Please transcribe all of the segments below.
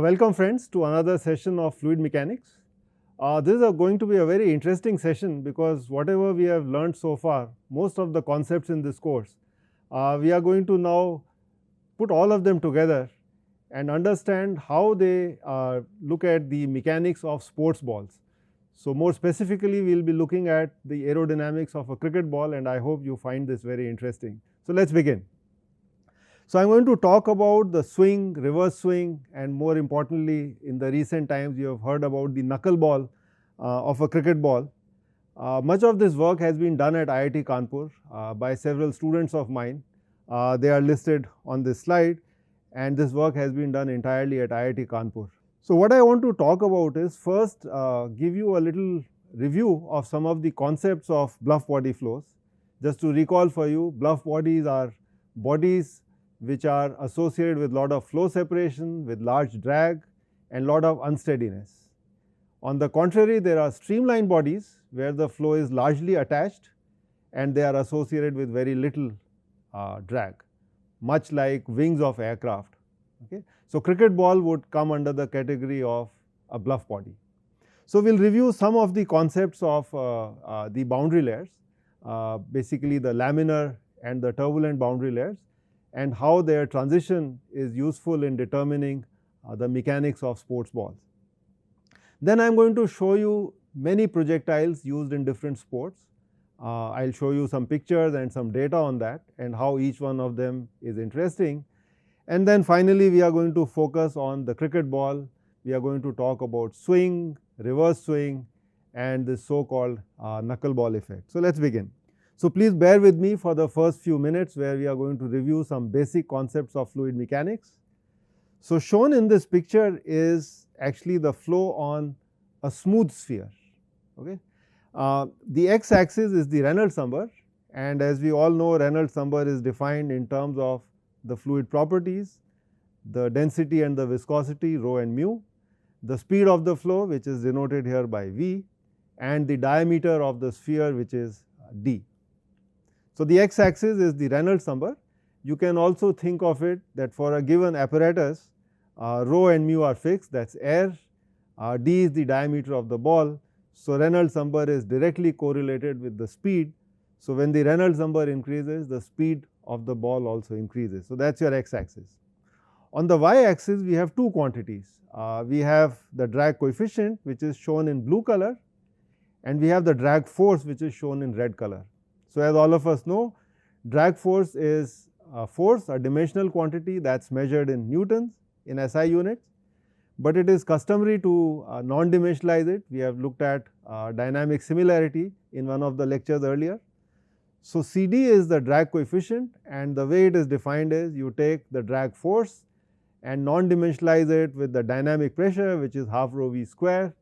Welcome friends to another session of fluid mechanics. This is going to be a very interesting session because whatever we have learned so far, most of the concepts in this course, we are going to now put all of them together and understand how they look at the mechanics of sports balls. So more specifically, we will be looking at the aerodynamics of a cricket ball, and I hope you find this very interesting. So let's begin. So I am going to talk about the swing, reverse swing, and more importantly, in the recent times you have heard about the knuckle ball of a cricket ball. Much of this work has been done at IIT Kanpur by several students of mine. They are listed on this slide, and this work has been done entirely at IIT Kanpur. So what I want to talk about is first give you a little review of some of the concepts of bluff body flows. Just to recall for you, bluff bodies are bodies which are associated with lot of flow separation, with large drag and lot of unsteadiness. On the contrary, there are streamlined bodies where the flow is largely attached and they are associated with very little drag, much like wings of aircraft. Okay. So cricket ball would come under the category of a bluff body. So we will review some of the concepts of the boundary layers, basically the laminar and the turbulent boundary layers, and how their transition is useful in determining the mechanics of sports balls. Then I am going to show you many projectiles used in different sports. I will show you some pictures and some data on that and how each one of them is interesting. And then finally, we are going to focus on the cricket ball. We are going to talk about swing, reverse swing, and this so-called knuckle ball effect. So let's begin. So please bear with me for the first few minutes where we are going to review some basic concepts of fluid mechanics. So shown in this picture is actually the flow on a smooth sphere. Okay. The x-axis is the Reynolds number, and as we all know, Reynolds number is defined in terms of the fluid properties, the density and the viscosity rho and mu, the speed of the flow which is denoted here by V, and the diameter of the sphere which is d. So the x-axis is the Reynolds number. You can also think of it that for a given apparatus, rho and mu are fixed, that is air, d is the diameter of the ball. So Reynolds number is directly correlated with the speed. So when the Reynolds number increases, the speed of the ball also increases. So that is your x-axis. On the y-axis, we have two quantities. We have the drag coefficient, which is shown in blue color, and we have the drag force, which is shown in red color. So as all of us know, drag force is a force, a dimensional quantity that is measured in newtons in SI units, but it is customary to non-dimensionalize it. We have looked at dynamic similarity in one of the lectures earlier. So CD is the drag coefficient, and the way it is defined is you take the drag force and non-dimensionalize it with the dynamic pressure, which is half rho V square,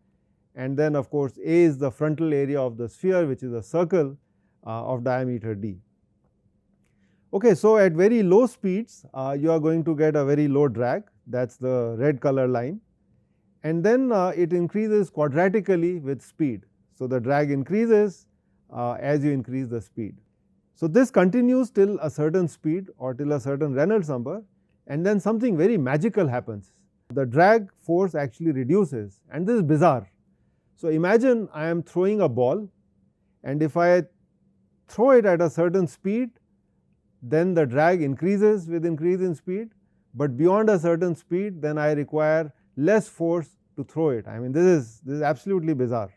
and then of course A is the frontal area of the sphere, which is a circle of diameter d. Okay, so at very low speeds, you are going to get a very low drag, that is the red color line, and then it increases quadratically with speed. So the drag increases as you increase the speed. So this continues till a certain speed or till a certain Reynolds number, and then something very magical happens. The drag force actually reduces, and this is bizarre. So imagine I am throwing a ball, and if I throw it at a certain speed, then the drag increases with increase in speed, but beyond a certain speed, then I require less force to throw it. I mean, this is absolutely bizarre.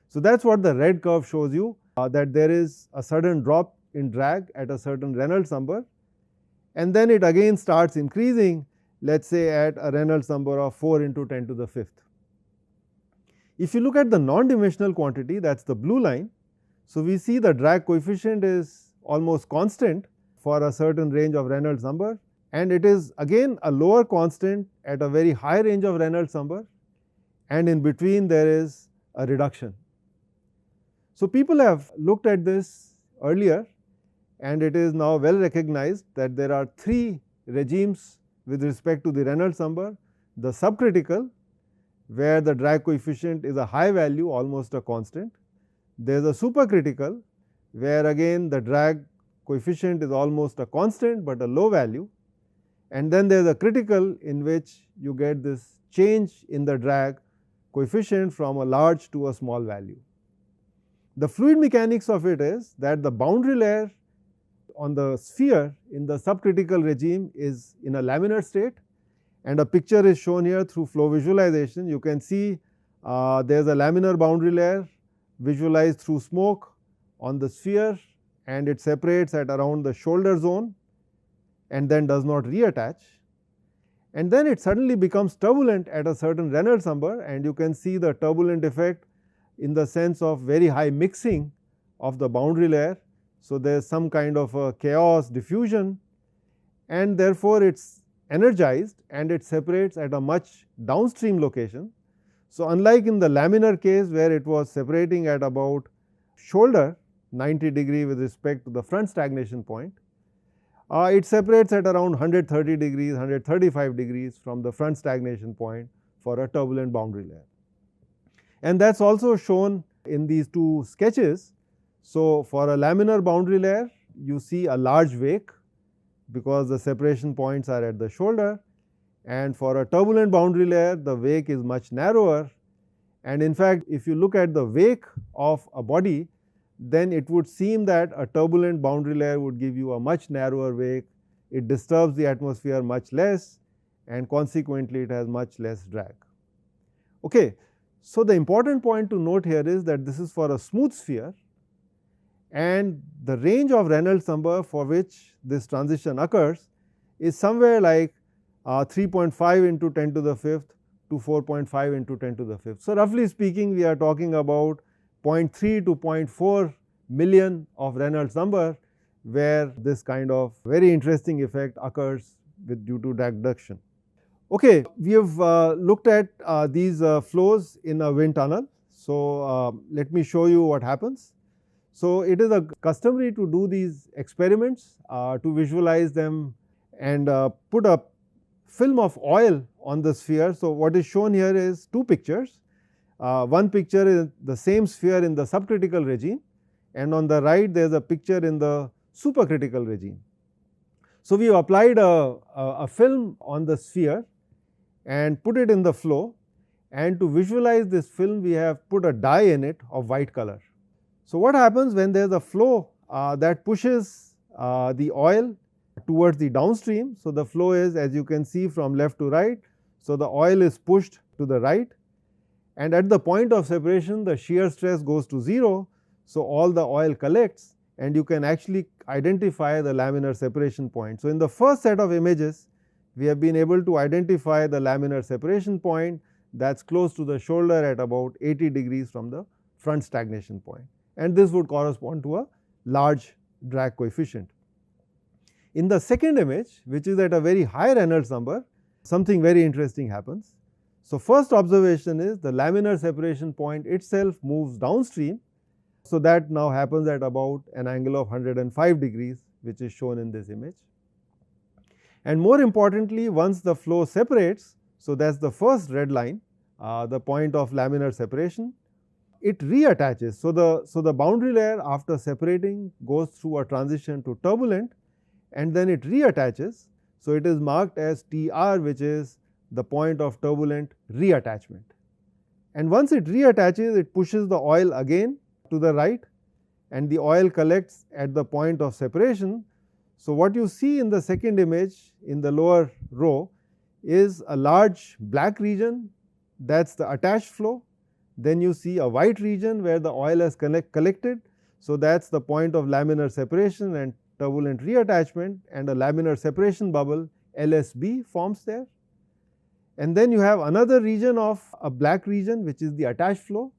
So that is what the red curve shows you, that there is a sudden drop in drag at a certain Reynolds number, and then it again starts increasing, let us say at a Reynolds number of 4 into 10 to the 5th. If you look at the non-dimensional quantity, that is the blue line, so we see the drag coefficient is almost constant for a certain range of Reynolds number, and it is again a lower constant at a very high range of Reynolds number, and in between there is a reduction. So people have looked at this earlier, and it is now well recognized that there are three regimes with respect to the Reynolds number: the subcritical, where the drag coefficient is a high value, almost a constant. There is a supercritical, where again the drag coefficient is almost a constant, but a low value. And then there is a critical, in which you get this change in the drag coefficient from a large to a small value. The fluid mechanics of it is that the boundary layer on the sphere in the subcritical regime is in a laminar state, and a picture is shown here through flow visualization. You can see there is a laminar boundary layer visualized through smoke on the sphere, and it separates at around the shoulder zone and then does not reattach. And then it suddenly becomes turbulent at a certain Reynolds number, and you can see the turbulent effect in the sense of very high mixing of the boundary layer. So, there is some kind of a chaos diffusion, and therefore, it is energized and it separates at a much downstream location. So, unlike in the laminar case, where it was separating at about shoulder 90 degree with respect to the front stagnation point, it separates at around 130 degrees, 135 degrees from the front stagnation point for a turbulent boundary layer. And that is also shown in these two sketches. So, for a laminar boundary layer, you see a large wake, because the separation points are at the shoulder, and for a turbulent boundary layer, the wake is much narrower. And in fact, if you look at the wake of a body, then it would seem that a turbulent boundary layer would give you a much narrower wake. It disturbs the atmosphere much less, and consequently it has much less drag. Okay. So, the important point to note here is that this is for a smooth sphere, and the range of Reynolds number for which this transition occurs is somewhere like 3.5 into 10 to the 5th to 4.5 into 10 to the 5th. So, roughly speaking, we are talking about 0.3 to 0.4 million of Reynolds number, where this kind of very interesting effect occurs due to drag reduction. Okay, we have looked at these flows in a wind tunnel. So, let me show you what happens. So, it is customary to do these experiments to visualize them and put a film of oil on the sphere. So, what is shown here is two pictures. One picture is the same sphere in the subcritical regime, and on the right there is a picture in the supercritical regime. So, we have applied a film on the sphere and put it in the flow, and to visualize this film we have put a dye in it of white color. So, what happens when there is a flow that pushes the oil towards the downstream. So, the flow is, as you can see, from left to right. So, the oil is pushed to the right, and at the point of separation the shear stress goes to 0. So, all the oil collects, and you can actually identify the laminar separation point. So, in the first set of images we have been able to identify the laminar separation point that is close to the shoulder at about 80 degrees from the front stagnation point, and this would correspond to a large drag coefficient. In the second image, which is at a very high Reynolds number, something very interesting happens. So, first observation is the laminar separation point itself moves downstream. So, that now happens at about an angle of 105 degrees, which is shown in this image. And more importantly, once the flow separates, so that is the first red line, the point of laminar separation, it reattaches. So, the boundary layer after separating goes through a transition to turbulent, and then it reattaches. So, it is marked as TR, which is the point of turbulent reattachment. And once it reattaches, it pushes the oil again to the right, and the oil collects at the point of separation. So, what you see in the second image in the lower row is a large black region, that is the attached flow. Then you see a white region where the oil has collected. So, that is the point of laminar separation and turbulent reattachment, and a laminar separation bubble LSB forms there. And then you have another region of a black region, which is the attached flow,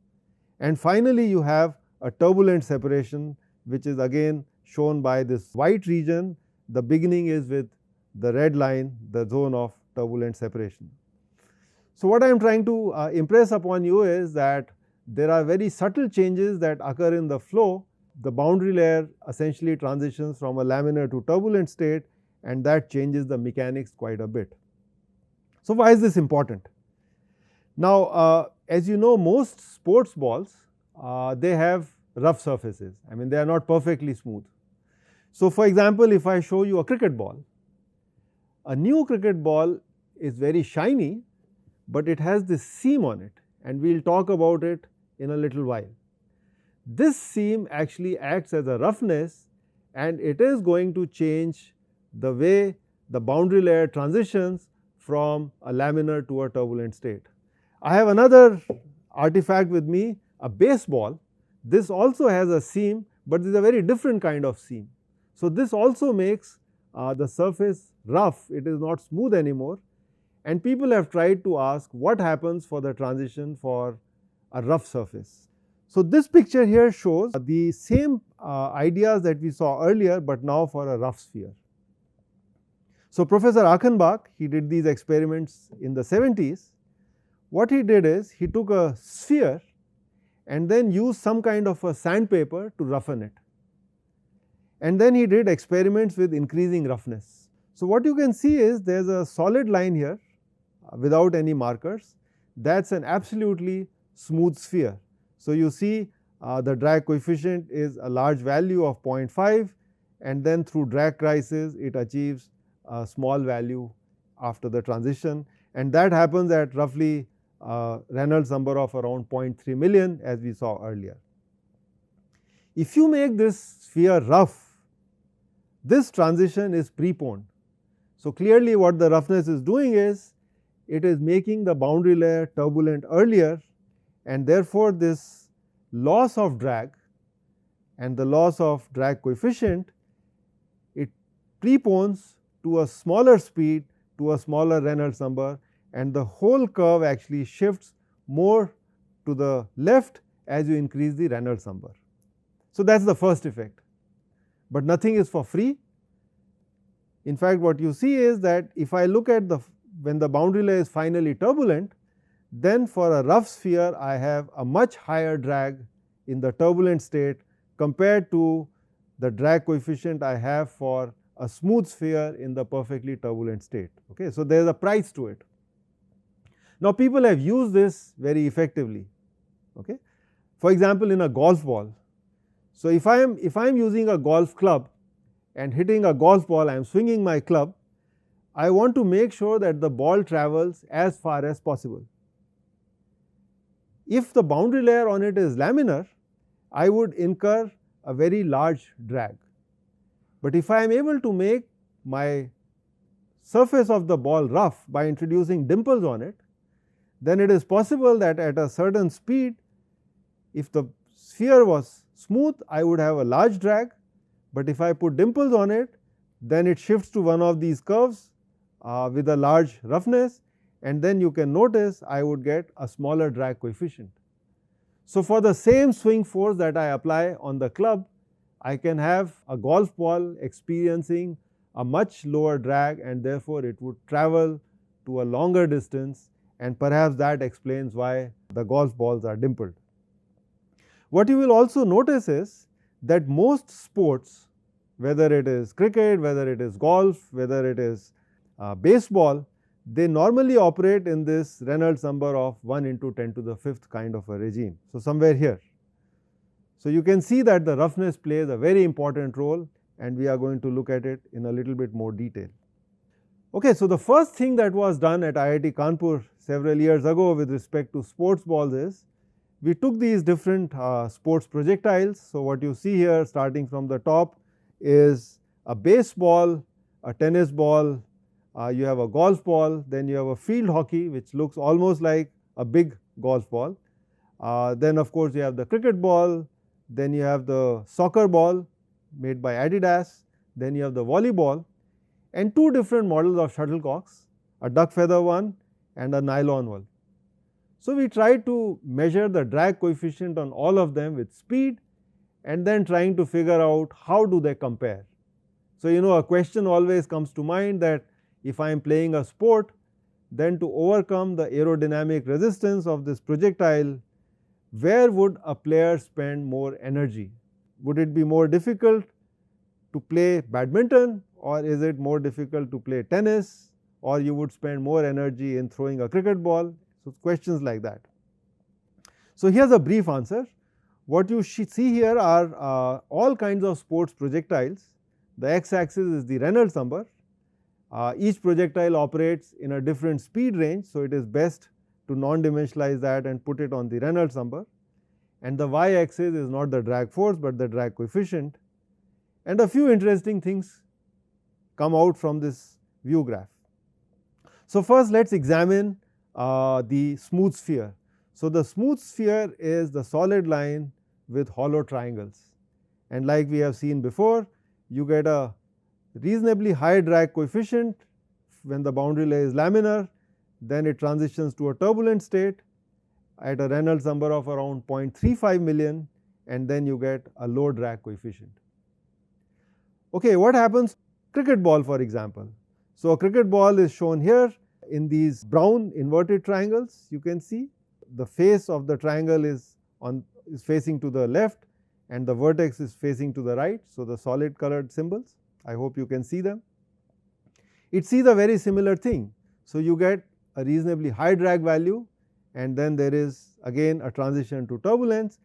and finally you have a turbulent separation, which is again shown by this white region. The beginning is with the red line, the zone of turbulent separation. So, what I am trying to impress upon you is that there are very subtle changes that occur in the flow. The boundary layer essentially transitions from a laminar to turbulent state, and that changes the mechanics quite a bit. So, why is this important? Now, as you know, most sports balls, they have rough surfaces. I mean, they are not perfectly smooth. So, for example, if I show you a cricket ball, a new cricket ball is very shiny, but it has this seam on it, and we will talk about it in a little while. This seam actually acts as a roughness, and it is going to change the way the boundary layer transitions from a laminar to a turbulent state. I have another artifact with me, a baseball. This also has a seam, but this is a very different kind of seam. So, this also makes the surface rough, it is not smooth anymore, and people have tried to ask what happens for the transition for a rough surface. So, this picture here shows the same ideas that we saw earlier, but now for a rough sphere. So, Professor Achenbach, he did these experiments in the 70s. What he did is, he took a sphere and then used some kind of a sandpaper to roughen it. And then he did experiments with increasing roughness. So, what you can see is there is a solid line here without any markers, that is an absolutely smooth sphere. So, you see the drag coefficient is a large value of 0.5, and then through drag crisis it achieves a small value after the transition, and that happens at roughly Reynolds number of around 0.3 million, as we saw earlier. If you make this sphere rough, this transition is preponed. So, clearly what the roughness is doing is, it is making the boundary layer turbulent earlier, and therefore, this loss of drag and the loss of drag coefficient, it prepones to a smaller speed, to a smaller Reynolds number, and the whole curve actually shifts more to the left as you increase the Reynolds number. So, that is the first effect, but nothing is for free. In fact, what you see is that if I look at when the boundary layer is finally turbulent, then for a rough sphere I have a much higher drag in the turbulent state compared to the drag coefficient I have for a smooth sphere in the perfectly turbulent state. Okay. So, there is a price to it. Now, people have used this very effectively. Okay. For example, in a golf ball. So, if I am using a golf club and hitting a golf ball, I am swinging my club, I want to make sure that the ball travels as far as possible. If the boundary layer on it is laminar, I would incur a very large drag. But if I am able to make my surface of the ball rough by introducing dimples on it, then it is possible that at a certain speed, if the sphere was smooth, I would have a large drag, but if I put dimples on it, then it shifts to one of these curves with a large roughness, and then you can notice I would get a smaller drag coefficient. So, for the same swing force that I apply on the club, I can have a golf ball experiencing a much lower drag, and therefore, it would travel to a longer distance, and perhaps that explains why the golf balls are dimpled. What you will also notice is that most sports, whether it is cricket, whether it is golf, whether it is baseball, they normally operate in this Reynolds number of 1 into 10 to the 5th kind of a regime. So, somewhere here. So, you can see that the roughness plays a very important role, and we are going to look at it in a little bit more detail. Okay, so, the first thing that was done at IIT Kanpur several years ago with respect to sports balls is, we took these different sports projectiles. So, what you see here starting from the top is a baseball, a tennis ball, you have a golf ball, then you have a field hockey which looks almost like a big golf ball. Then of course, you have the cricket ball, then you have the soccer ball made by Adidas, then you have the volleyball, and two different models of shuttlecocks, a duck feather one and a nylon one. So, we tried to measure the drag coefficient on all of them with speed, and then trying to figure out how do they compare. So, a question always comes to mind that if I am playing a sport, then to overcome the aerodynamic resistance of this projectile, where would a player spend more energy? Would it be more difficult to play badminton, or is it more difficult to play tennis, or you would spend more energy in throwing a cricket ball? So, questions like that. So, here is a brief answer. What you see here are all kinds of sports projectiles. The x axis is the Reynolds number. Each projectile operates in a different speed range. So, it is best to non-dimensionalize that and put it on the Reynolds number. And the y axis is not the drag force, but the drag coefficient. And a few interesting things come out from this view graph. So, first let us examine the smooth sphere. So, the smooth sphere is the solid line with hollow triangles, and like we have seen before, you get a reasonably high drag coefficient when the boundary layer is laminar, then it transitions to a turbulent state at a Reynolds number of around 0.35 million, and then you get a low drag coefficient. Okay, what happens to cricket ball, for example? So, a cricket ball is shown here in these brown inverted triangles. You can see the face of the triangle is facing to the left and the vertex is facing to the right. So, the solid colored symbols, I hope you can see them. It sees a very similar thing. So, you get a reasonably high drag value, and then there is again a transition to turbulence,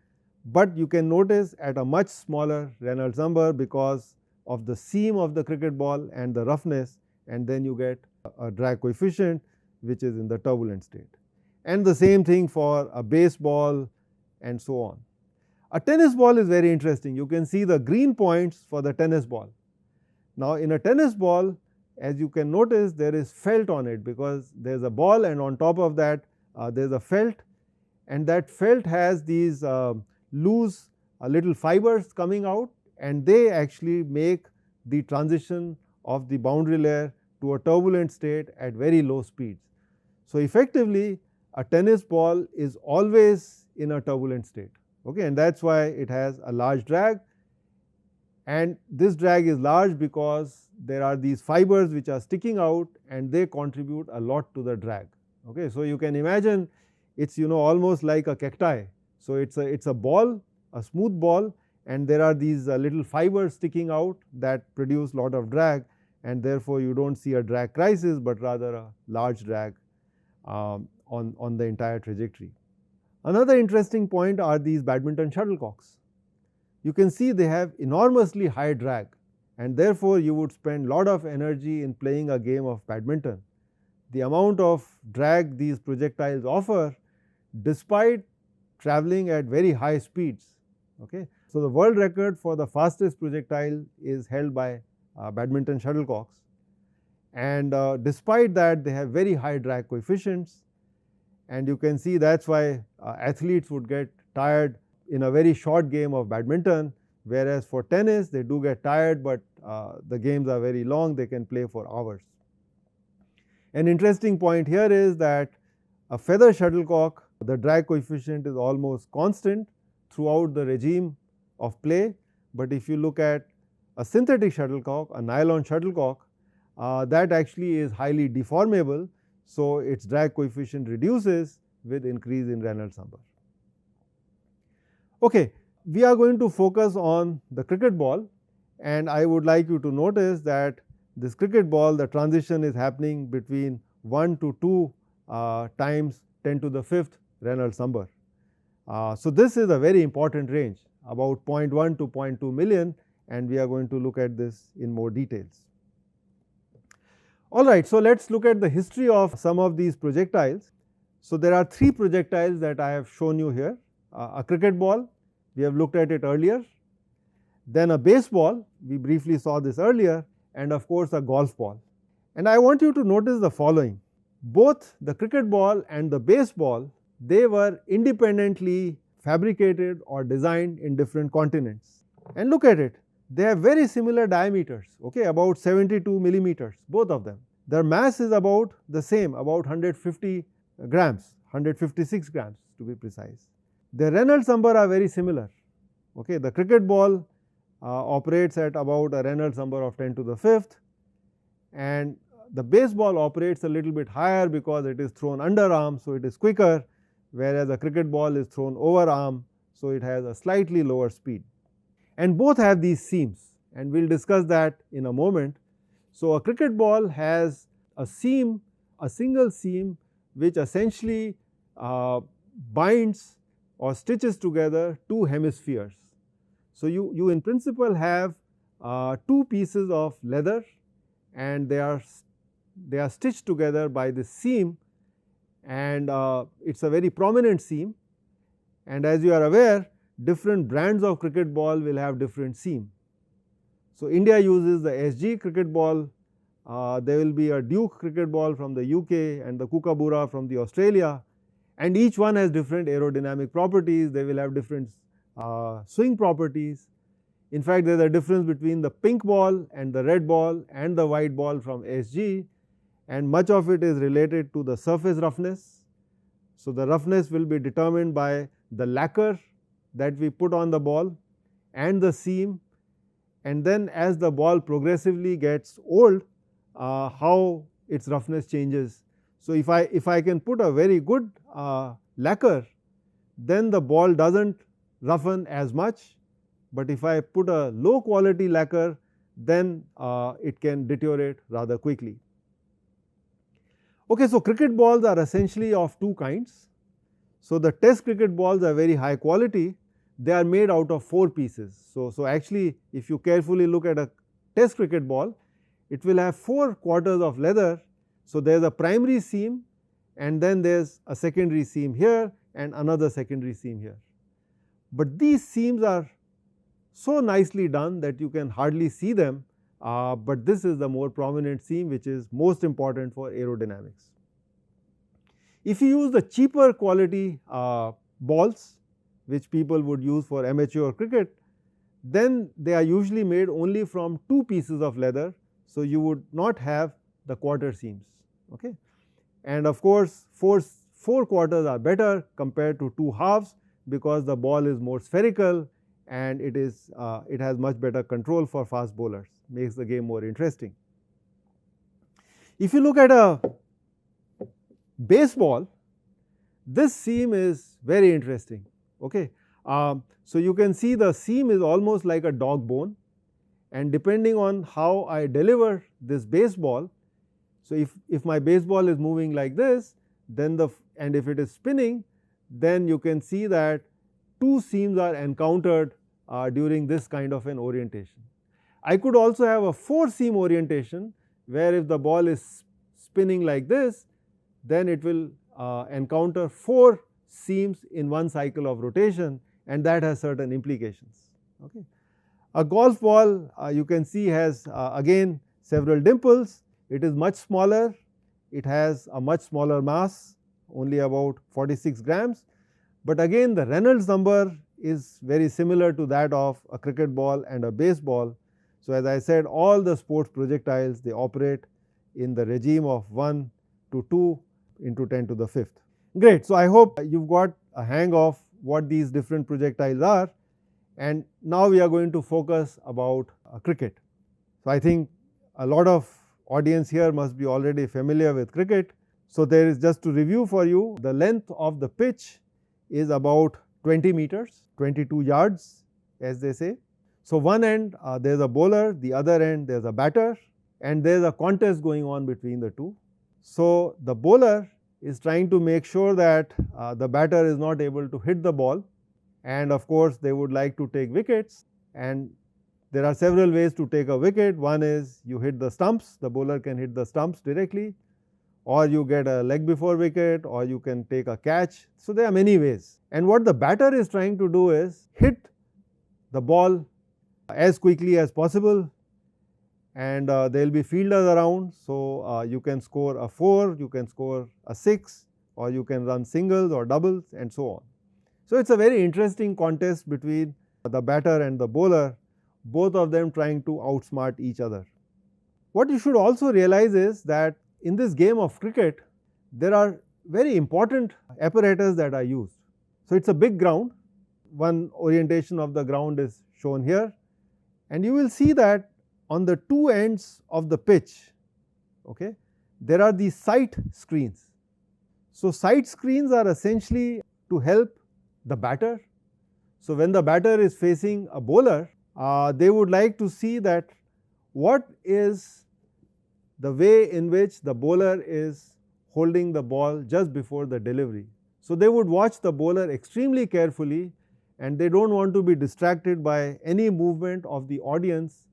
but you can notice at a much smaller Reynolds number because of the seam of the cricket ball and the roughness, and then you get a drag coefficient which is in the turbulent state. And the same thing for a baseball and so on. A tennis ball is very interesting. You can see the green points for the tennis ball. Now, in a tennis ball, as you can notice, there is felt on it because there is a ball, and on top of that there is a felt, and that felt has these loose little fibers coming out, and they actually make the transition of the boundary layer to a turbulent state at very low speeds. So, effectively a tennis ball is always in a turbulent state, okay, and that is why it has a large drag, and this drag is large because there are these fibers which are sticking out and they contribute a lot to the drag. Okay. So, you can imagine it is almost like a cacti. So, it is a ball, a smooth ball, and there are these little fibers sticking out that produce lot of drag, and therefore, you do not see a drag crisis, but rather a large drag on the entire trajectory. Another interesting point are these badminton shuttlecocks. You can see they have enormously high drag, and therefore, you would spend lot of energy in playing a game of badminton. The amount of drag these projectiles offer despite traveling at very high speeds. Okay. So, the world record for the fastest projectile is held by badminton shuttlecocks, and despite that they have very high drag coefficients, and you can see that is why athletes would get tired in a very short game of badminton, whereas for tennis they do get tired, but the games are very long, they can play for hours. An interesting point here is that a feather shuttlecock, the drag coefficient is almost constant throughout the regime of play, but if you look at a synthetic shuttlecock, a nylon shuttlecock, that actually is highly deformable. So, its drag coefficient reduces with increase in Reynolds number. Okay, we are going to focus on the cricket ball, and I would like you to notice that this cricket ball, the transition is happening between 1 to 2 times 10 to the 5th Reynolds number. So, this is a very important range, about 0.1 to 0.2 million, and we are going to look at this in more details. Alright, so let us look at the history of some of these projectiles. So, there are 3 projectiles that I have shown you here. A cricket ball, we have looked at it earlier, then a baseball, we briefly saw this earlier, and of course, a golf ball. And I want you to notice the following: both the cricket ball and the baseball, they were independently fabricated or designed in different continents. And look at it, they have very similar diameters, okay, about 72 millimeters, both of them. Their mass is about the same, about 150 grams, 156 grams to be precise. Their Reynolds number are very similar. Okay, the cricket ball operates at about a Reynolds number of 10 to the 5th, and the baseball operates a little bit higher because it is thrown underarm, so it is quicker, whereas a cricket ball is thrown overarm, so it has a slightly lower speed. And both have these seams, and we will discuss that in a moment. So, a cricket ball has a seam, a single seam, which essentially binds or stitches together two hemispheres. So, you in principle have two pieces of leather, and they are stitched together by this seam, and it is a very prominent seam, and as you are aware, different brands of cricket ball will have different seam. So, India uses the SG cricket ball, there will be a Duke cricket ball from the UK and the Kookaburra from the Australia, and each one has different aerodynamic properties, they will have different swing properties. In fact, there is a difference between the pink ball and the red ball and the white ball from SG, and much of it is related to the surface roughness. So, the roughness will be determined by the lacquer that we put on the ball and the seam, and then as the ball progressively gets old, how its roughness changes. So, if I can put a very good lacquer, then the ball does not roughen as much, but if I put a low quality lacquer, then it can deteriorate rather quickly. Okay, so cricket balls are essentially of two kinds. So, the test cricket balls are very high quality, they are made out of 4 pieces. So, actually if you carefully look at a test cricket ball, it will have 4 quarters of leather. So, there is a primary seam, and then there is a secondary seam here and another secondary seam here. But these seams are so nicely done that you can hardly see them, but this is the more prominent seam which is most important for aerodynamics. If you use the cheaper quality balls which people would use for amateur cricket, then they are usually made only from 2 pieces of leather. So, you would not have the quarter seams, okay. And of course, 4 quarters are better compared to 2 halves, because the ball is more spherical and it has much better control for fast bowlers, makes the game more interesting. If you look at a baseball, this seam is very interesting, okay. So, you can see the seam is almost like a dog bone, and depending on how I deliver this baseball, so if my baseball is moving like this, then and if it is spinning, then you can see that 2 seams are encountered during this kind of an orientation. I could also have a 4 seam orientation, where if the ball is spinning like this, then it will encounter 4 seams in one cycle of rotation, and that has certain implications, okay. A golf ball you can see has again several dimples, it is much smaller, it has a much smaller mass, only about 46 grams, but again the Reynolds number is very similar to that of a cricket ball and a baseball. So, as I said, all the sports projectiles, they operate in the regime of 1 to 2 into 10 to the 5th. Great. So, I hope you have got a hang of what these different projectiles are, and now we are going to focus about cricket. So, I think a lot of audience here must be already familiar with cricket. So, there is, just to review for you, the length of the pitch is about 20 meters, 22 yards as they say. So, one end there is a bowler, the other end there is a batter, and there is a contest going on between the two. So, the bowler is trying to make sure that the batter is not able to hit the ball, and of course, they would like to take wickets, and there are several ways to take a wicket. One is you hit the stumps, the bowler can hit the stumps directly, or you get a leg before wicket, or you can take a catch. So, there are many ways, and what the batter is trying to do is hit the ball as quickly as possible, and there will be fielders around. So, you can score a 4, you can score a 6, or you can run singles or doubles and so on. So, it is a very interesting contest between the batter and the bowler, both of them trying to outsmart each other. What you should also realize is that in this game of cricket, there are very important apparatus that are used. So, it is a big ground, one orientation of the ground is shown here, and you will see that on the 2 ends of the pitch, okay, there are these sight screens. So, sight screens are essentially to help the batter. So, when the batter is facing a bowler, they would like to see that what is the way in which the bowler is holding the ball just before the delivery. So they would watch the bowler extremely carefully, and they don't want to be distracted by any movement of the audience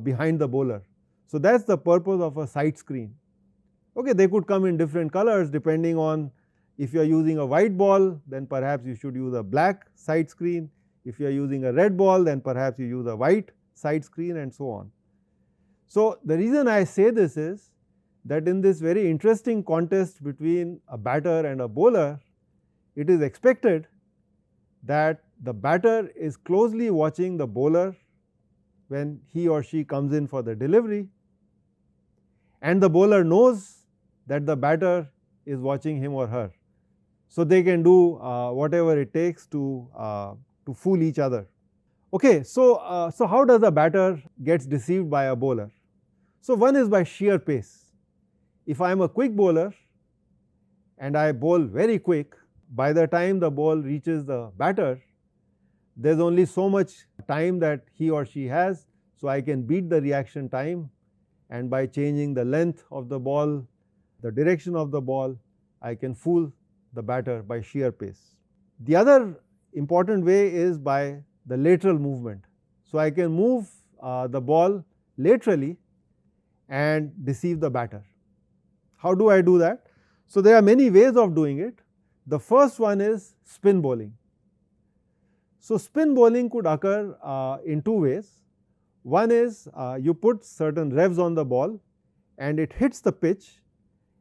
behind the bowler. So that's the purpose of a side screen. Okay, they could come in different colors depending on, if you are using a white ball, then perhaps you should use a black side screen. If you are using a red ball, then perhaps you use a white side screen, and so on. So the reason I say this is that in this very interesting contest between a batter and a bowler, it is expected that the batter is closely watching the bowler when he or she comes in for the delivery, and the bowler knows that the batter is watching him or her. So they can do whatever it takes to fool each other. Okay, so how does a batter gets deceived by a bowler? So one is by sheer pace. If I am a quick bowler and I bowl very quick, by the time the ball reaches the batter, there is only so much time that he or she has, so I can beat the reaction time, and by changing the length of the ball, the direction of the ball, I can fool the batter by sheer pace. The other important way is by the lateral movement. So I can move the ball laterally and deceive the batter. How do I do that? So there are many ways of doing it. The first one is spin bowling. So spin bowling could occur in two ways. One is you put certain revs on the ball and it hits the pitch,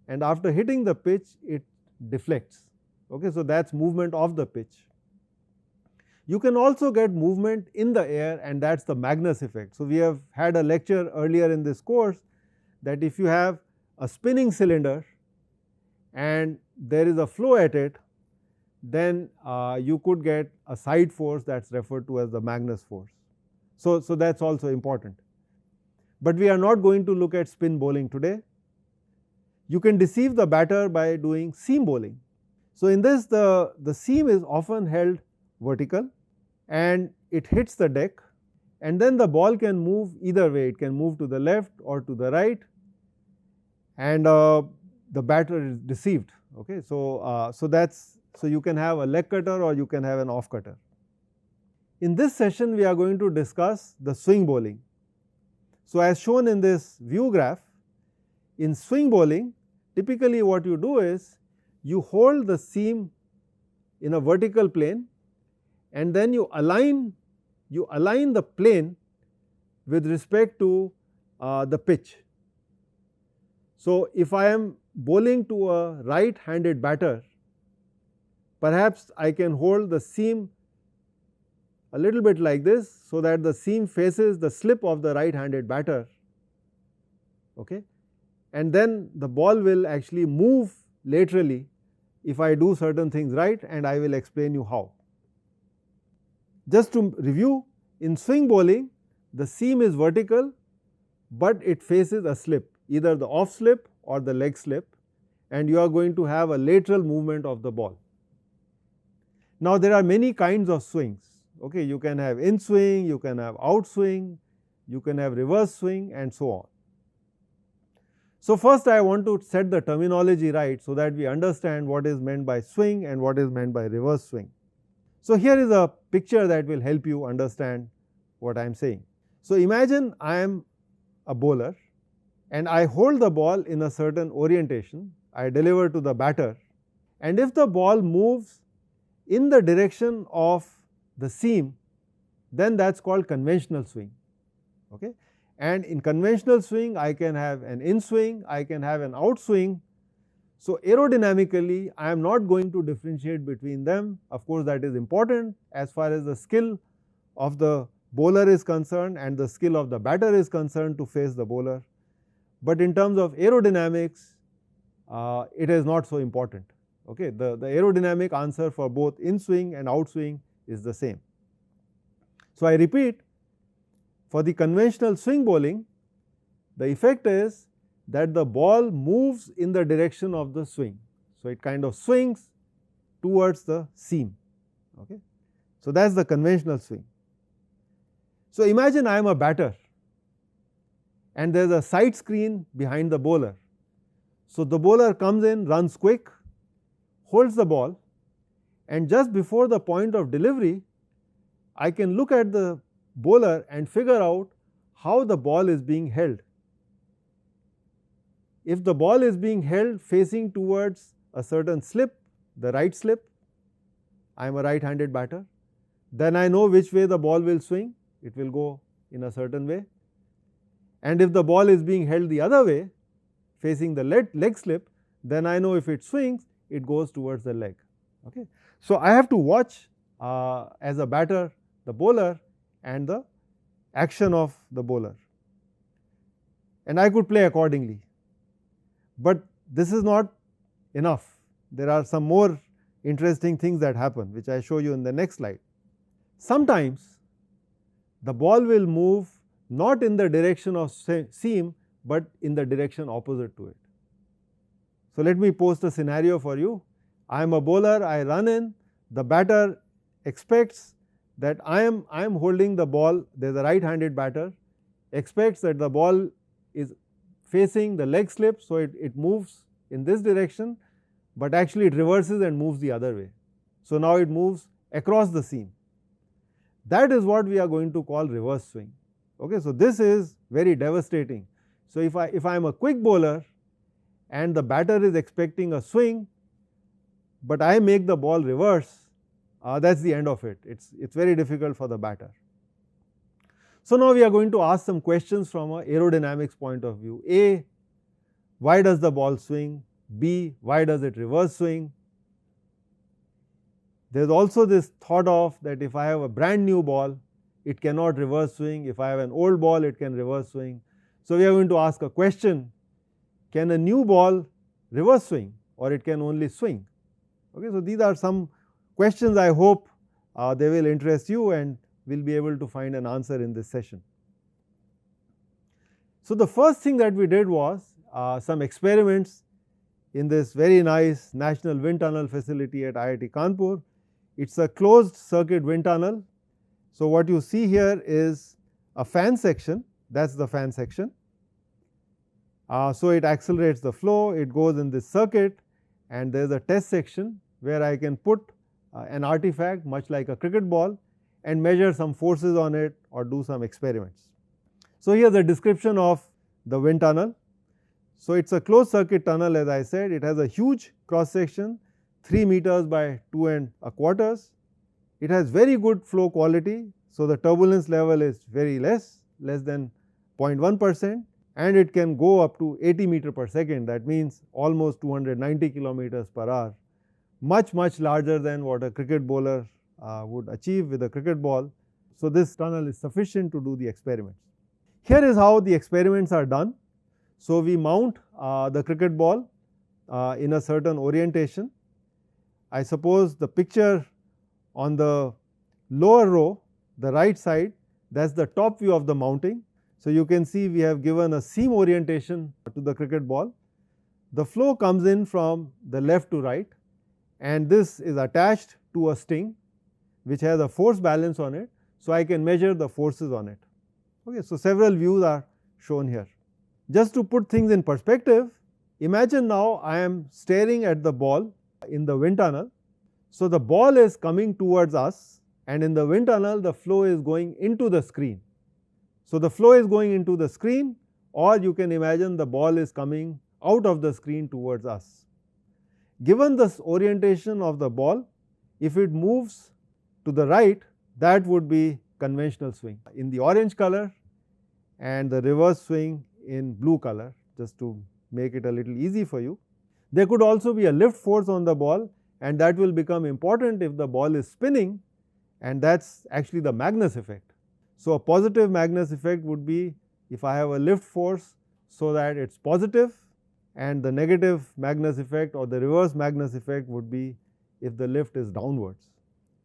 and after hitting the pitch it deflects. Okay, so that's movement of the pitch. You can also get movement in the air, and that's the Magnus effect. So we have had a lecture earlier in this course that if you have a spinning cylinder and there is a flow at it, then you could get a side force that's referred to as the Magnus force. So that's also important. But we are not going to look at spin bowling today. You can deceive the batter by doing seam bowling. So in this, the seam is often held vertical and it hits the deck, and then the ball can move either way. It can move to the left or to the right, and the batter is deceived. Okay, so you can have a leg cutter or you can have an off cutter. In this session, we are going to discuss the swing bowling. So as shown in this view graph, in swing bowling, typically what you do is you hold the seam in a vertical plane, and then you align the plane with respect to the pitch. So if I am bowling to a right-handed batter, perhaps I can hold the seam a little bit like this, so that the seam faces the slip of the right-handed batter, okay, and then the ball will actually move laterally if I do certain things right, and I will explain you how. Just to review, in swing bowling the seam is vertical, but it faces a slip, either the off slip or the leg slip, and you are going to have a lateral movement of the ball. Now there are many kinds of swings. Okay, you can have in swing, you can have out swing, you can have reverse swing, and so on. So first I want to set the terminology right so that we understand what is meant by swing and what is meant by reverse swing. So here is a picture that will help you understand what I am saying. So imagine I am a bowler and I hold the ball in a certain orientation, I deliver to the batter, and if the ball moves in the direction of the seam, then that's called conventional swing. Okay? And in conventional swing I can have an in swing, I can have an out swing. So aerodynamically I am not going to differentiate between them. Of course that is important as far as the skill of the bowler is concerned and the skill of the batter is concerned to face the bowler. But in terms of aerodynamics, it is not so important. Okay? The aerodynamic answer for both in swing and out swing is the same. So I repeat, for the conventional swing bowling, the effect is that the ball moves in the direction of the swing. So it kind of swings towards the seam. Okay? So that's the conventional swing. So imagine I am a batter and there is a side screen behind the bowler. So the bowler comes in, runs quick, holds the ball, and just before the point of delivery, I can look at the bowler and figure out how the ball is being held. If the ball is being held facing towards a certain slip, the right slip, I am a right-handed batter, then I know which way the ball will swing, it will go in a certain way. And if the ball is being held the other way, facing the leg slip, then I know if it swings, it goes towards the leg. Okay. So, I have to watch as a batter the bowler and the action of the bowler, and I could play accordingly. But this is not enough. There are some more interesting things that happen, which I show you in the next slide. Sometimes the ball will move not in the direction of seam, but in the direction opposite to it. So, let me post a scenario for you. I am a bowler, I run in, the batter expects that I am holding the ball, there is a right-handed batter, expects that the ball is facing the leg slip, so it moves in this direction, but actually it reverses and moves the other way. So, now it moves across the seam. That is what we are going to call reverse swing. Okay. So, this is very devastating. So, if I am a quick bowler and the batter is expecting a swing, but I make the ball reverse, that is the end of it. It is very difficult for the batter. So, now we are going to ask some questions from an aerodynamics point of view. A, why does the ball swing? B, why does it reverse swing? There is also this thought of that if I have a brand new ball, it cannot reverse swing. If I have an old ball, it can reverse swing. So, we are going to ask a question, can a new ball reverse swing, or it can only swing? Okay. So, these are some questions. I hope they will interest you, and we will be able to find an answer in this session. So, the first thing that we did was some experiments in this very nice National Wind Tunnel facility at IIT Kanpur. It is a closed circuit wind tunnel. So, what you see here is a fan section, that is the fan section. So, it accelerates the flow, it goes in this circuit, and there is a test section where I can put an artifact much like a cricket ball and measure some forces on it or do some experiments. So, here is a description of the wind tunnel. So, it is a closed circuit tunnel, as I said. It has a huge cross section, 3 meters by 2¼ It has very good flow quality. So, the turbulence level is very less than 0.1%, and it can go up to 80 meter per second, that means almost 290 kilometers per hour, much larger than what a cricket bowler would achieve with a cricket ball. So, this tunnel is sufficient to do the experiments. Here is how the experiments are done. So, we mount the cricket ball in a certain orientation. I suppose the picture on the lower row, the right side, that is the top view of the mounting. So, you can see we have given a seam orientation to the cricket ball. The flow comes in from the left to right, and this is attached to a sting which has a force balance on it. So, I can measure the forces on it. Okay. So, several views are shown here. Just to put things in perspective, imagine now I am staring at the ball in the wind tunnel. So, the ball is coming towards us, and in the wind tunnel the flow is going into the screen. So, the flow is going into the screen, or you can imagine the ball is coming out of the screen towards us. Given this orientation of the ball, if it moves to the right, that would be conventional swing in the orange color, and the reverse swing in blue color, just to make it a little easy for you. There could also be a lift force on the ball, and that will become important if the ball is spinning, and that is actually the Magnus effect. So, a positive Magnus effect would be if I have a lift force, so that it is positive, and the negative Magnus effect or the reverse Magnus effect would be if the lift is downwards.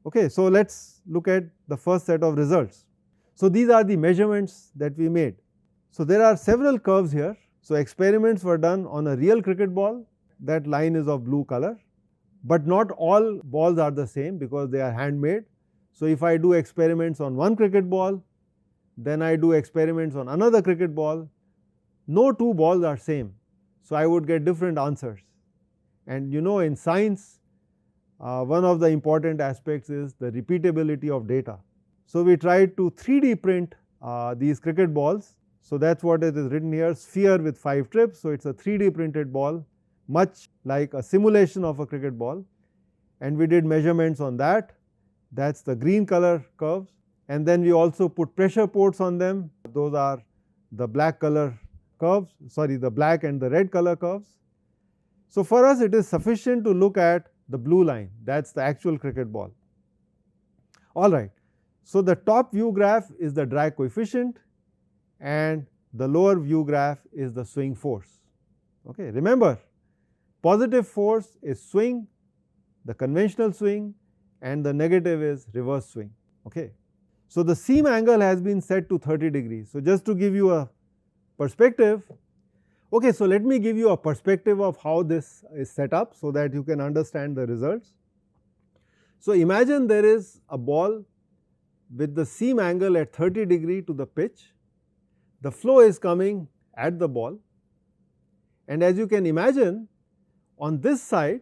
Okay. So, let us look at the first set of results. So, these are the measurements that we made. So, there are several curves here. So, experiments were done on a real cricket ball, that line is of blue color, but not all balls are the same because they are handmade. So, if I do experiments on one cricket ball, then I do experiments on another cricket ball, no two balls are same. So, I would get different answers, and you know in science one of the important aspects is the repeatability of data. So, we tried to 3D print these cricket balls. So, that is what it is written here, sphere with 5 trips. So, it is a 3D printed ball, much like a simulation of a cricket ball, and we did measurements on that. That is the green color curves, and then we also put pressure ports on them. Those are the black color curves, sorry, the black and the red color curves. So, for us it is sufficient to look at the blue line, that is the actual cricket ball. Alright. So, the top view graph is the drag coefficient and the lower view graph is the swing force. Okay. Remember, positive force is swing, the conventional swing, and the negative is reverse swing. Okay. So, the seam angle has been set to 30 degrees. So, just to give you a perspective, okay, so let me give you a perspective of how this is set up so that you can understand the results. So, imagine there is a ball with the seam angle at 30 degree to the pitch. The flow is coming at the ball, and as you can imagine, on this side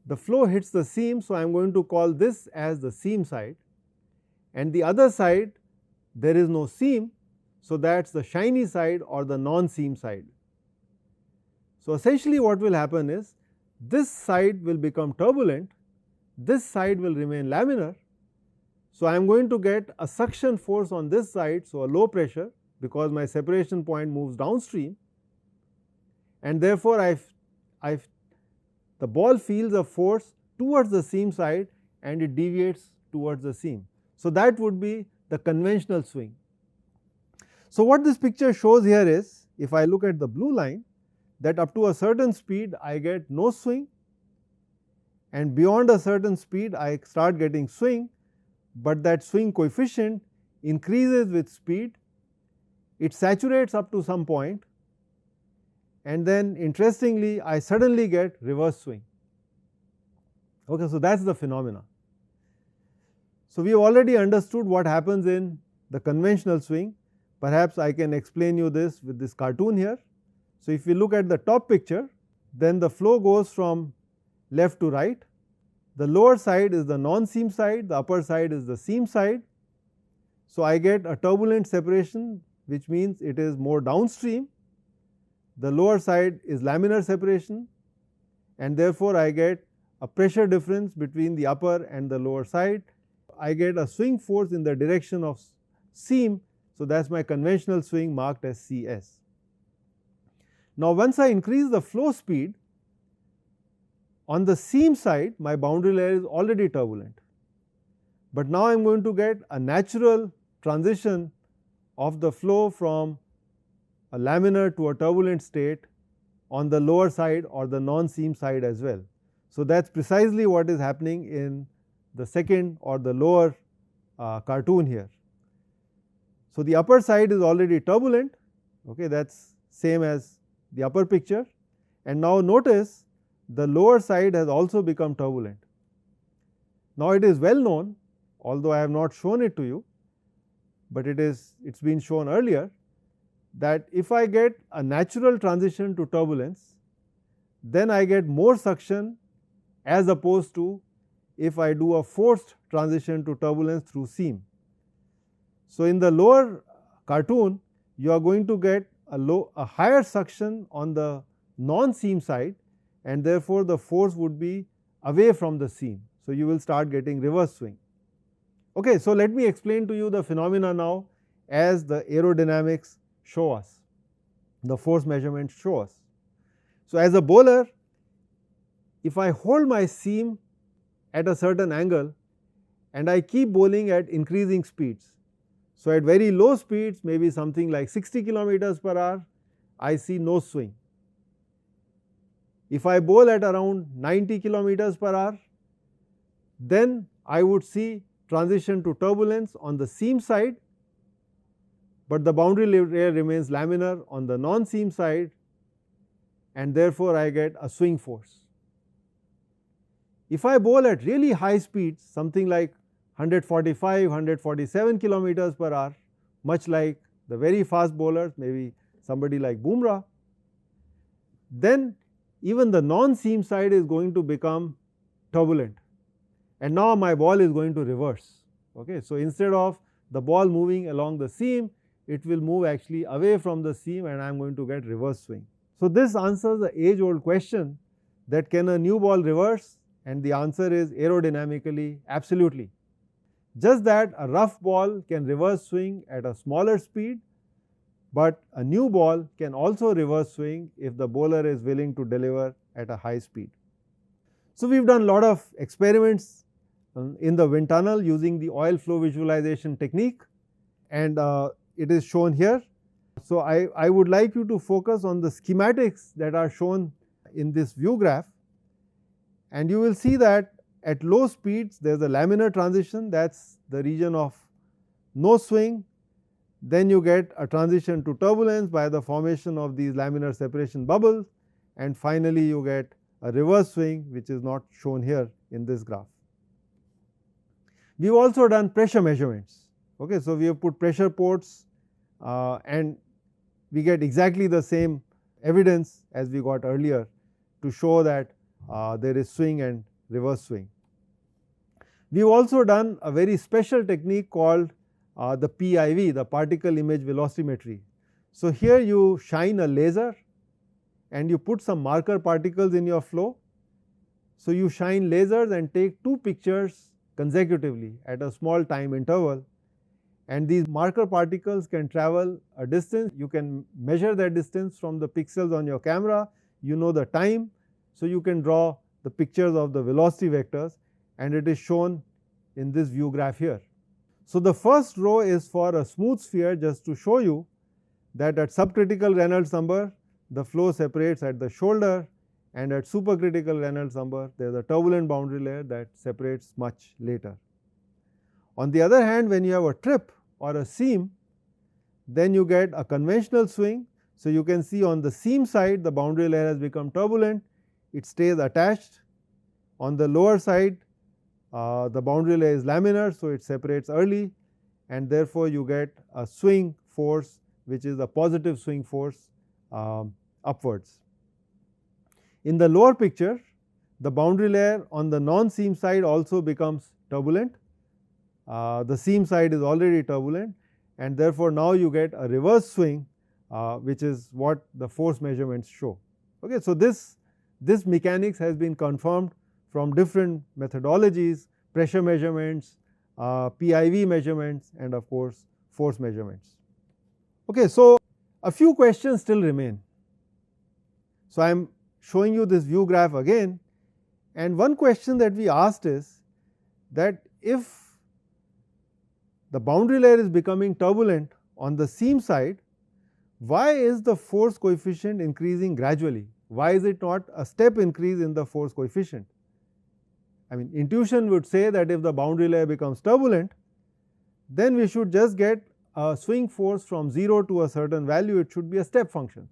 the flow hits the seam. So, I am going to call this as the seam side, and the other side there is no seam. So, that is the shiny side or the non-seam side. So, essentially what will happen is this side will become turbulent, this side will remain laminar. So, I am going to get a suction force on this side, so a low pressure, because my separation point moves downstream, and therefore, the ball feels a force towards the seam side and it deviates towards the seam. So, that would be the conventional swing. So, what this picture shows here is, if I look at the blue line, that up to a certain speed I get no swing, and beyond a certain speed I start getting swing, but that swing coefficient increases with speed, it saturates up to some point, and then interestingly I suddenly get reverse swing. Okay, so that is the phenomena. So, we have already understood what happens in the conventional swing. Perhaps I can explain you this with this cartoon here. So, if you look at the top picture, then the flow goes from left to right. The lower side is the non-seam side, the upper side is the seam side. So, I get a turbulent separation, which means it is more downstream. The lower side is laminar separation, and therefore, I get a pressure difference between the upper and the lower side. I get a swing force in the direction of seam. So, that is my conventional swing marked as CS. Now, once I increase the flow speed, on the seam side my boundary layer is already turbulent, but now I am going to get a natural transition of the flow from a laminar to a turbulent state on the lower side or the non-seam side as well. So, that is precisely what is happening in the second or the lower cartoon here. So, the upper side is already turbulent, okay, that is same as the upper picture, and now notice the lower side has also become turbulent. Now, it is well known, although I have not shown it to you, but it has been shown earlier, that if I get a natural transition to turbulence, then I get more suction as opposed to if I do a forced transition to turbulence through seam. So, in the lower cartoon you are going to get a higher suction on the non-seam side, and therefore, the force would be away from the seam. So, you will start getting reverse swing. Okay, so, let me explain to you the phenomena now as the aerodynamics show us, the force measurements show us. So, as a bowler, if I hold my seam at a certain angle and I keep bowling at increasing speeds. So, at very low speeds, maybe something like 60 kilometers per hour, I see no swing. If I bowl at around 90 kilometers per hour, then I would see transition to turbulence on the seam side, but the boundary layer remains laminar on the non-seam side, and therefore, I get a swing force. If I bowl at really high speeds, something like 145, 147 kilometers per hour, much like the very fast bowlers, maybe somebody like then even the non-seam side is going to become turbulent, and now my ball is going to reverse. Okay. So, instead of the ball moving along the seam, it will move actually away from the seam, and I am going to get reverse swing. So, this answers the age old question that can a new ball reverse, and the answer is aerodynamically absolutely. Just that a rough ball can reverse swing at a smaller speed, but a new ball can also reverse swing if the bowler is willing to deliver at a high speed. So, we have done a lot of experiments in the wind tunnel using the oil flow visualization technique, and it is shown here. So, I would like you to focus on the schematics that are shown in this view graph, and you will see that at low speeds there is a laminar transition, that is the region of no swing. Then you get a transition to turbulence by the formation of these laminar separation bubbles, and finally you get a reverse swing, which is not shown here in this graph. We have also done pressure measurements. Okay. So, we have put pressure ports and we get exactly the same evidence as we got earlier to show that there is swing and reverse swing. We have also done a very special technique called the PIV, the particle image velocimetry. So, here you shine a laser and you put some marker particles in your flow. So, you shine lasers and take two pictures consecutively at a small time interval, and these marker particles can travel a distance. You can measure that distance from the pixels on your camera, you know the time. So, you can draw the pictures of the velocity vectors, and it is shown in this view graph here. So, the first row is for a smooth sphere, just to show you that at subcritical Reynolds number the flow separates at the shoulder, and at supercritical Reynolds number there is a turbulent boundary layer that separates much later. On the other hand, when you have a trip or a seam, then you get a conventional swing. So, you can see on the seam side the boundary layer has become turbulent, it stays attached. On the lower side the boundary layer is laminar, so it separates early, and therefore you get a swing force which is a positive swing force upwards. In the lower picture, the boundary layer on the non-seam side also becomes turbulent. The seam side is already turbulent, and therefore now you get a reverse swing, which is what the force measurements show. Okay. So, this mechanics has been confirmed from different methodologies, pressure measurements, PIV measurements, and of course force measurements. Okay. So, a few questions still remain. So, I am showing you this view graph again, and one question that we asked is that if the boundary layer is becoming turbulent on the seam side, why is the force coefficient increasing gradually? Why is it not a step increase in the force coefficient? I mean, intuition would say that if the boundary layer becomes turbulent, then we should just get a swing force from 0 to a certain value, it should be a step function.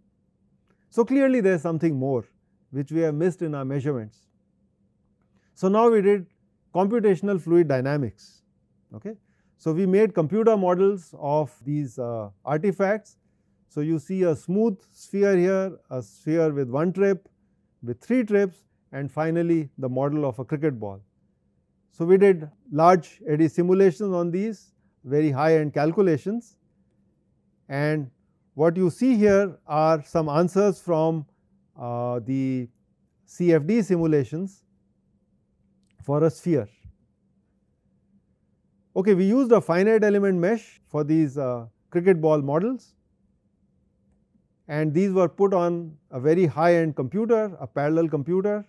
So, clearly there is something more which we have missed in our measurements. So, now we did computational fluid dynamics. Okay. So, we made computer models of these artifacts. So, you see a smooth sphere here, a sphere with one trip, with 3 trips, and finally the model of a cricket ball. So, we did large eddy simulations on these, very high end calculations, and what you see here are some answers from the CFD simulations for a sphere. Okay, we used a finite element mesh for these cricket ball models, and these were put on a very high end computer, a parallel computer.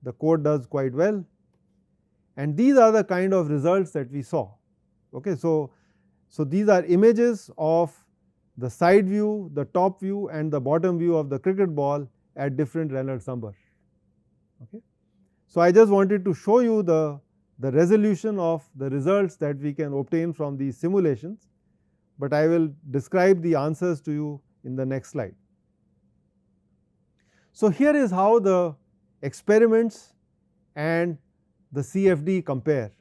The code does quite well, and these are the kind of results that we saw. Okay, so these are images of the side view, the top view, and the bottom view of the cricket ball at different Reynolds numbers. Okay. So, I just wanted to show you the resolution of the results that we can obtain from these simulations, but I will describe the answers to you in the next slide. So, here is how the experiments and the CFD compare.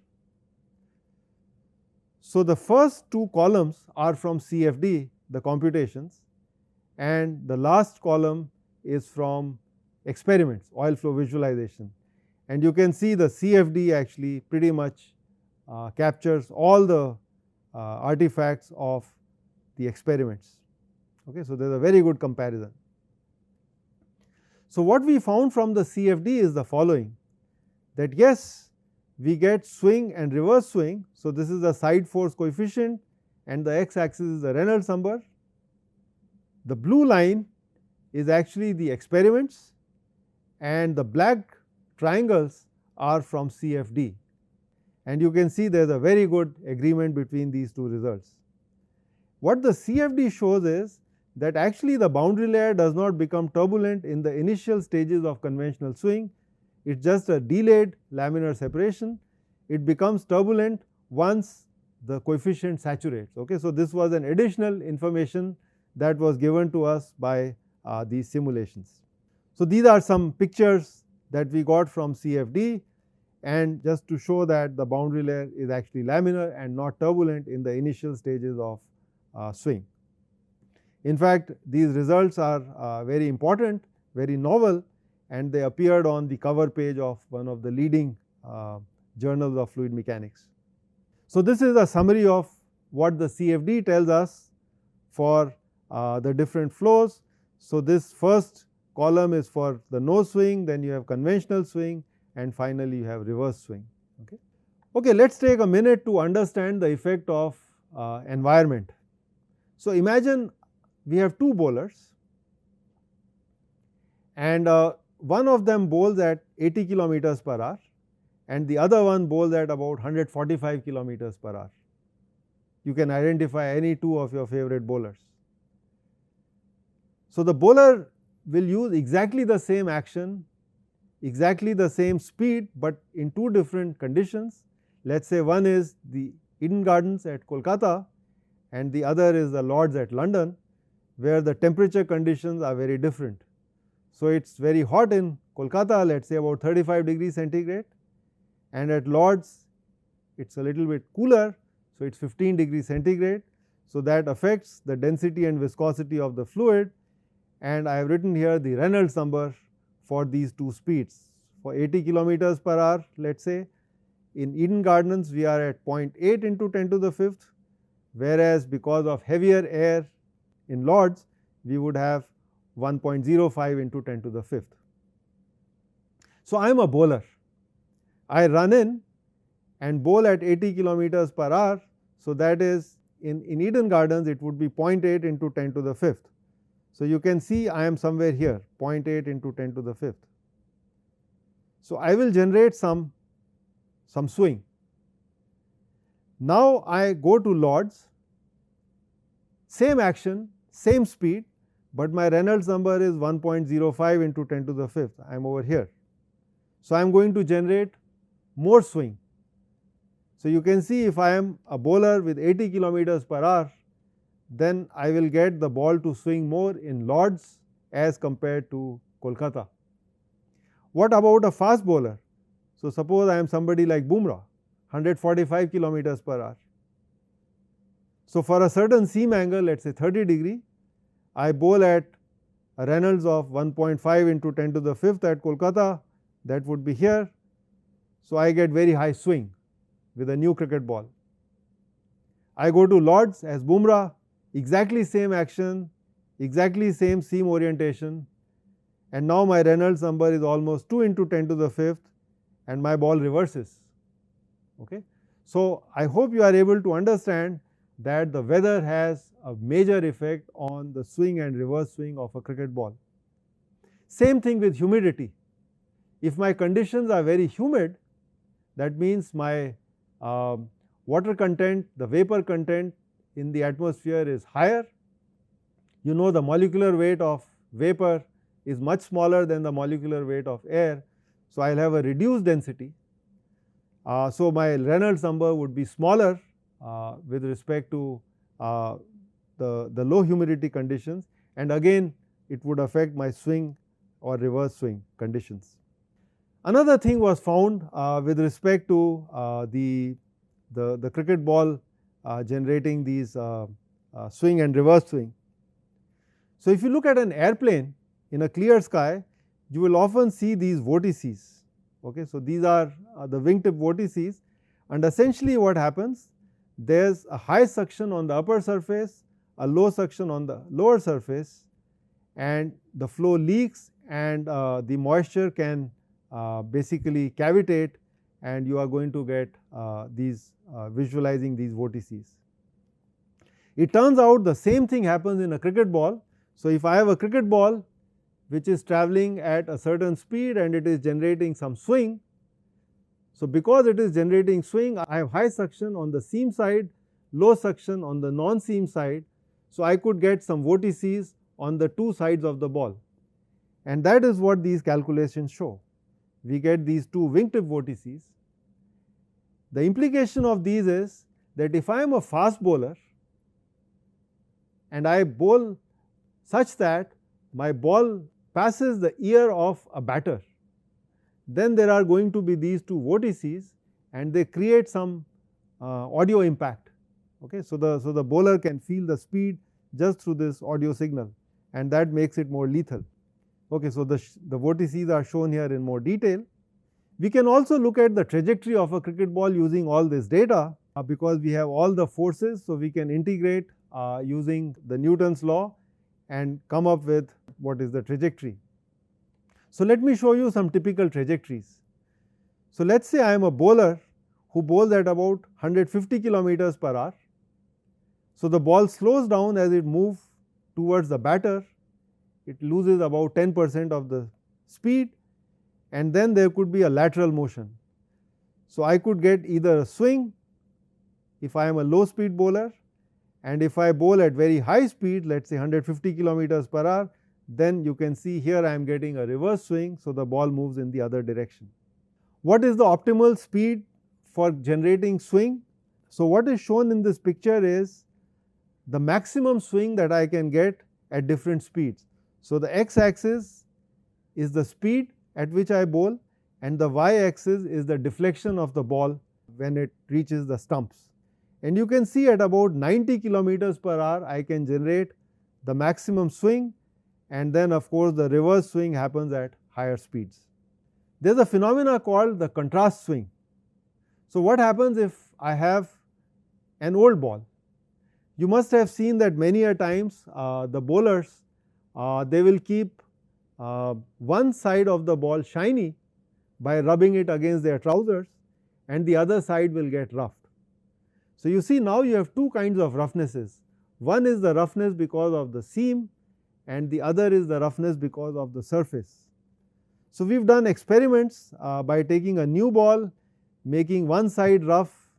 So, the first 2 columns are from CFD, the computations, and the last column is from experiments, oil flow visualization, and you can see the CFD actually pretty much captures all the artifacts of the experiments. Okay, so there is a very good comparison. So what we found from the CFD is the following, that yes, we get swing and reverse swing. So this is the side force coefficient and the x axis is the Reynolds number. The blue line is actually the experiments and the black triangles are from CFD, and you can see there is a very good agreement between these two results. What the CFD shows is that actually the boundary layer does not become turbulent in the initial stages of conventional swing. It is just a delayed laminar separation. It becomes turbulent once the coefficient saturates. Okay, so this was an additional information that was given to us by these simulations. So these are some pictures that we got from CFD, and just to show that the boundary layer is actually laminar and not turbulent in the initial stages of swing. In fact, these results are very important, very novel, and they appeared on the cover page of one of the leading journals of fluid mechanics. So this is a summary of what the CFD tells us for the different flows. So this first column is for the no swing, then you have conventional swing, and finally you have reverse swing. Okay, let us take a minute to understand the effect of environment. So imagine we have two bowlers, and one of them bowls at 80 kilometers per hour and the other one bowls at about 145 kilometers per hour. You can identify any two of your favorite bowlers. So the bowler will use exactly the same action, exactly the same speed, but in two different conditions. Let us say one is the Eden Gardens at Kolkata and the other is the Lords at London, where the temperature conditions are very different. So it is very hot in Kolkata, let us say about 35 degrees centigrade, and at Lords it is a little bit cooler, so it is 15 degrees centigrade. So that affects the density and viscosity of the fluid, and I have written here the Reynolds number for these two speeds. For 80 kilometers per hour, let us say, in Eden Gardens we are at 0.8 into 10 to the 5th, whereas because of heavier air in Lords we would have 1.05 into 10 to the 5th. So I am a bowler. I run in and bowl at 80 kilometers per hour. So that is in Eden Gardens it would be 0.8 into 10 to the 5th. So you can see I am somewhere here, 0.8 into 10 to the 5th. So I will generate some swing. Now I go to Lords, same action, same speed, but my Reynolds number is 1.05 into 10 to the 5th. I am over here. So I am going to generate more swing. So you can see if I am a bowler with 80 kilometers per hour, then I will get the ball to swing more in Lords as compared to Kolkata. What about a fast bowler? So suppose I am somebody like Bumrah, 145 kilometers per hour. So for a certain seam angle, let us say 30 degree, I bowl at a Reynolds of 1.5 into 10 to the 5th at Kolkata, that would be here. So I get very high swing with a new cricket ball. I go to Lords as Bumrah, exactly same action, exactly same seam orientation, and now my Reynolds number is almost 2 into 10 to the 5th and my ball reverses. Okay. So I hope you are able to understand that the weather has a major effect on the swing and reverse swing of a cricket ball. Same thing with humidity. If my conditions are very humid, that means my water content, the vapor content in the atmosphere is higher. You know the molecular weight of vapor is much smaller than the molecular weight of air. So I will have a reduced density. So my Reynolds number would be smaller with respect to the low humidity conditions, and again it would affect my swing or reverse swing conditions. Another thing was found with respect to the cricket ball generating these swing and reverse swing. So if you look at an airplane in a clear sky, you will often see these vortices. Okay. So, these are the wingtip vortices, and essentially what happens, there is a high suction on the upper surface, a low suction on the lower surface, and the flow leaks, and the moisture can basically cavitate, and you are going to get these visualizing these vortices. It turns out the same thing happens in a cricket ball. So, if I have a cricket ball which is travelling at a certain speed and it is generating some swing. So, because it is generating swing, I have high suction on the seam side, low suction on the non-seam side. So, I could get some vortices on the two sides of the ball, and that is what these calculations show. We get these two wingtip vortices. The implication of these is that if I am a fast bowler and I bowl such that my ball passes the ear of a batter, then there are going to be these two vortices and they create some audio impact. Okay. So, the bowler can feel the speed just through this audio signal, and that makes it more lethal. Okay. So, the vortices are shown here in more detail. We can also look at the trajectory of a cricket ball using all this data, because we have all the forces. So, we can integrate using the Newton's law and come up with what is the trajectory. So, let me show you some typical trajectories. So, let us say I am a bowler who bowls at about 150 kilometers per hour. So, the ball slows down as it moves towards the batter, it loses about 10% of the speed, and then there could be a lateral motion. So, I could get either a swing if I am a low speed bowler, and if I bowl at very high speed, let us say 150 kilometers per hour, then you can see here I am getting a reverse swing. So, the ball moves in the other direction. What is the optimal speed for generating swing? So, what is shown in this picture is the maximum swing that I can get at different speeds. So, the x axis is the speed at which I bowl, and the y axis is the deflection of the ball when it reaches the stumps. And you can see at about 90 kilometers per hour I can generate the maximum swing, and then of course, the reverse swing happens at higher speeds. There is a phenomena called the contrast swing. So, what happens if I have an old ball? You must have seen that many a times the bowlers they will keep one side of the ball shiny by rubbing it against their trousers, and the other side will get roughed. So, you see now you have two kinds of roughnesses. One is the roughness because of the seam, and the other is the roughness because of the surface. So, we have done experiments by taking a new ball, making one side rough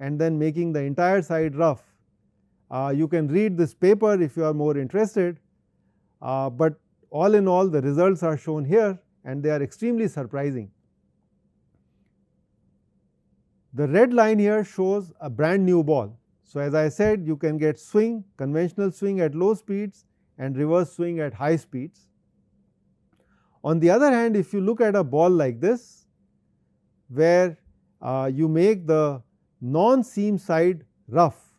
and then making the entire side rough. You can read this paper if you are more interested, but all in all the results are shown here and they are extremely surprising. The red line here shows a brand new ball. So, as I said, you can get swing, conventional swing at low speeds and reverse swing at high speeds. On the other hand, if you look at a ball like this, where you make the non-seam side rough,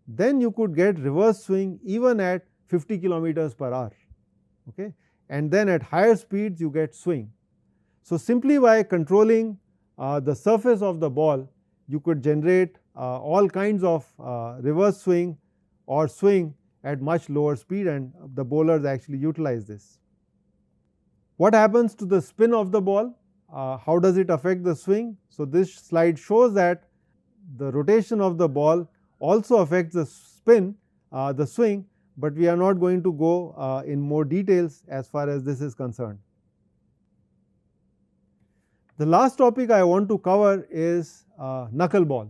then you could get reverse swing even at 50 kilometers per hour. Okay? And then at higher speeds you get swing. So, simply by controlling the surface of the ball, you could generate all kinds of reverse swing or swing at much lower speed, and the bowlers actually utilize this. What happens to the spin of the ball? How does it affect the swing? So, this slide shows that the rotation of the ball also affects the spin, the swing, but we are not going to go in more details as far as this is concerned. The last topic I want to cover is knuckleball.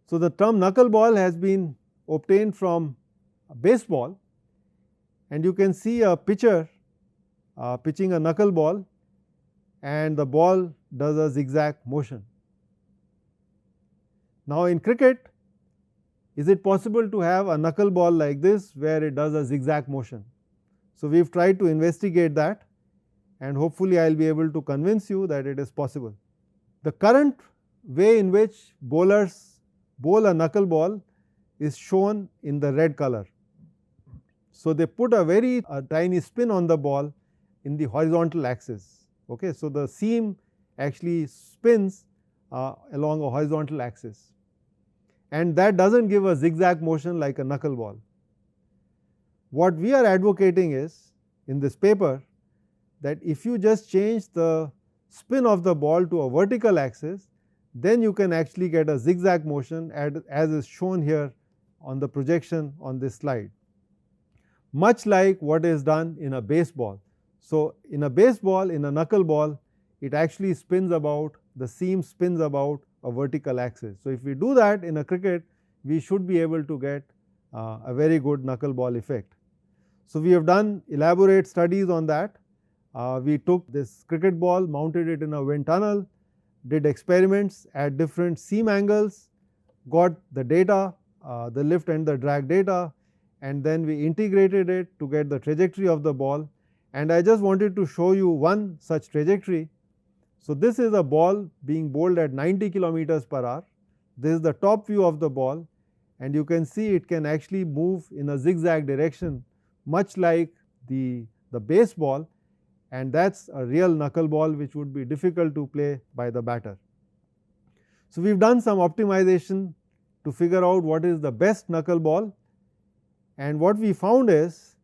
So, the term knuckleball has been obtained from baseball, and you can see a pitcher pitching a knuckleball, and the ball does a zigzag motion. Now, in cricket, is it possible to have a knuckleball like this where it does a zigzag motion? So, we have tried to investigate that, and hopefully I will be able to convince you that it is possible. The current way in which bowlers bowl a knuckleball is shown in the red color. So, they put a very tiny spin on the ball in the horizontal axis. Okay, so the seam actually spins along a horizontal axis, and that does not give a zigzag motion like a knuckleball. What we are advocating is in this paper that if you just change the spin of the ball to a vertical axis, then you can actually get a zigzag motion as is shown here on the projection on this slide, much like what is done in a baseball. So, in a baseball, in a knuckleball, it actually spins about, the seam spins about a vertical axis. So, if we do that in a cricket, we should be able to get a very good knuckleball effect. So, we have done elaborate studies on that. We took this cricket ball, mounted it in a wind tunnel, did experiments at different seam angles, got the data, the lift and the drag data, and then we integrated it to get the trajectory of the ball. And I just wanted to show you one such trajectory. So, this is a ball being bowled at 90 kilometers per hour. This is the top view of the ball, and you can see it can actually move in a zigzag direction, much like the baseball, and that is a real knuckleball which would be difficult to play by the batter. So, we have done some optimization to figure out what is the best knuckleball, and what we found is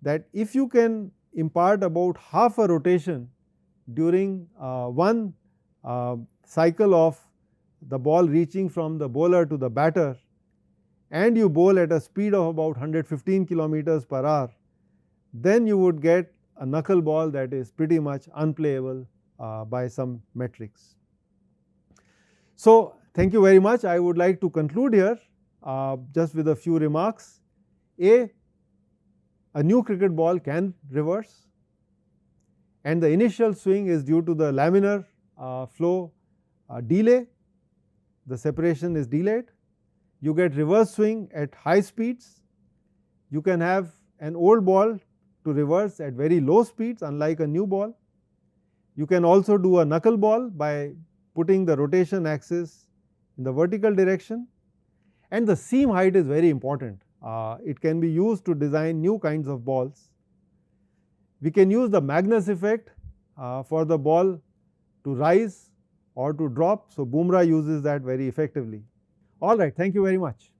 that if you can impart about half a rotation during one cycle of the ball reaching from the bowler to the batter, and you bowl at a speed of about 115 kilometers per hour, then you would get a knuckleball that is pretty much unplayable by some metrics. So, thank you very much. I would like to conclude here just with a few remarks. A new cricket ball can reverse, and the initial swing is due to the laminar flow delay. The separation is delayed. You get reverse swing at high speeds. You can have an old ball to reverse at very low speeds, unlike a new ball. You can also do a knuckleball by putting the rotation axis in the vertical direction, and the seam height is very important. It can be used to design new kinds of balls. We can use the Magnus effect for the ball to rise or to drop. So, Bumrah uses that very effectively. All right, thank you very much.